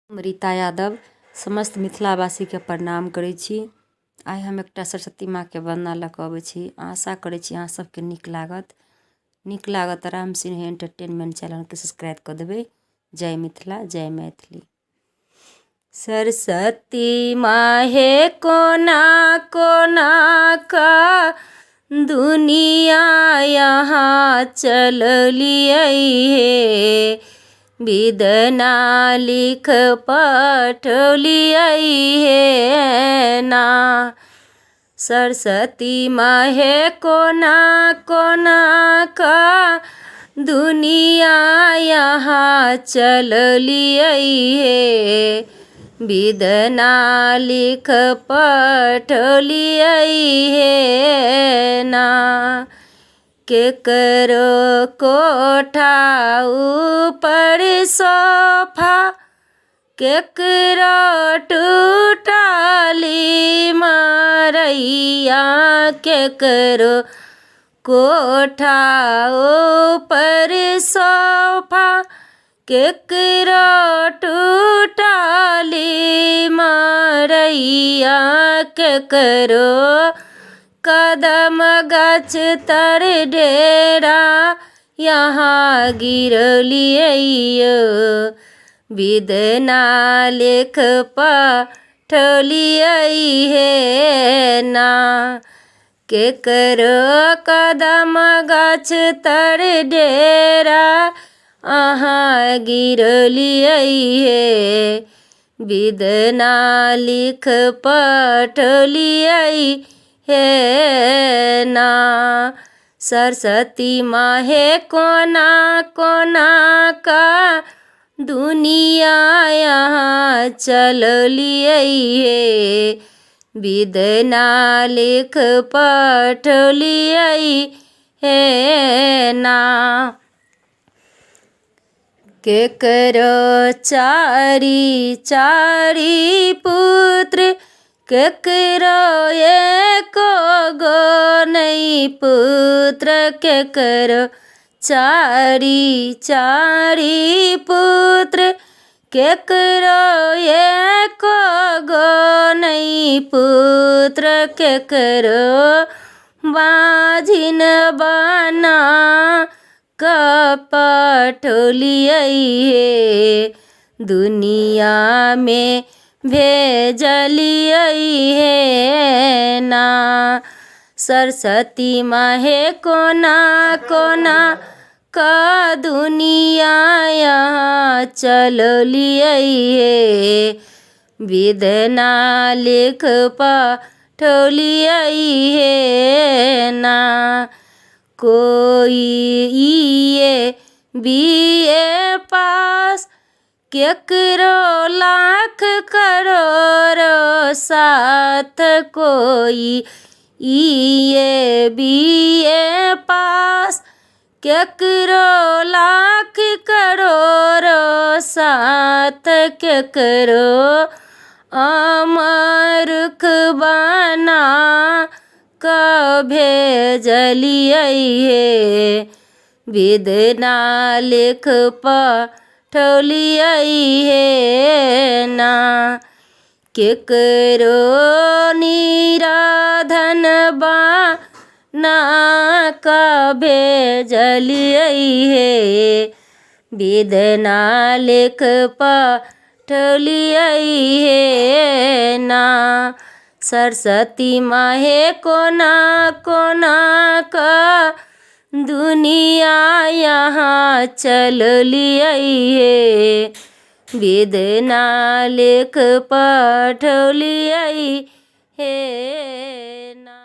रीता यादव समस्त मिथिलावासी के प्रणाम करै छी। आइ हम एकटा सरस्वती माँ के वंदना लऽ कऽ अबै छी। आशा करै छी अहाँ सबके नीक लागत तऽ राम सिंह एंटरटेनमेंट चैनल के सब्सक्राइब कऽ देबै। जय मिथिला जय मैथिली। सरस्वती माहे कोना कोना का दुनिया यहाँ चललियै हे, विदना लिख पठलियै हे ना। सरस्वती माहे कोना कोना का दुनिया यहाँ चललियै हे, विदना लिख पठलियै हे ना। केकरो कोठा ऊपर सोफा, केकरो टूटली मरैया, केकरो कोठा ऊपर सोफा, केकरो टूटली मरैया, केकरो कदम गाछ तर डेरा यहाँ गिरलियै यो, विदना लिख पठलियै हे ना। केकरो कदम गाछ तर डेरा अहाँ गिरलियै हे, विदना लिख पठलियै हे ना। सरस्वती माहे कोना कोना का दुनिया यहाँ चललियै हे, विदना लिख पठलियै हे ना। केकरो चारि चारि पुत्र, केकरो एको गो नहीं पुत्र, केकरो चारि चारि पुत्र, केकरो एको गो नहीं पुत्र, केकरो बाझिन बना कऽ पठलियै हे, दुनिया में भेजलियै हे ना। सरस्वती माहे कोना कोना का दुनिया यहाँ चललियै हे, विदना लिख पठलियै हे ना। कोई ये बीए पास, केकरो लाख करोड़ों साथ, कोई ये बीए पास, केकरो लाख करोड़ों साथ, केकरो अमरुख बना कऽ भेजलियै हे, विदना लिख पठलियै हे ना। केकरो निराधन बना कऽ भेजलियै हे, विदना लिख पठलियै हे ना। सरस्वती माहे कोना कोना का दुनिया यहाँ चललियै हे, विदना लिख पठलियै हे ना।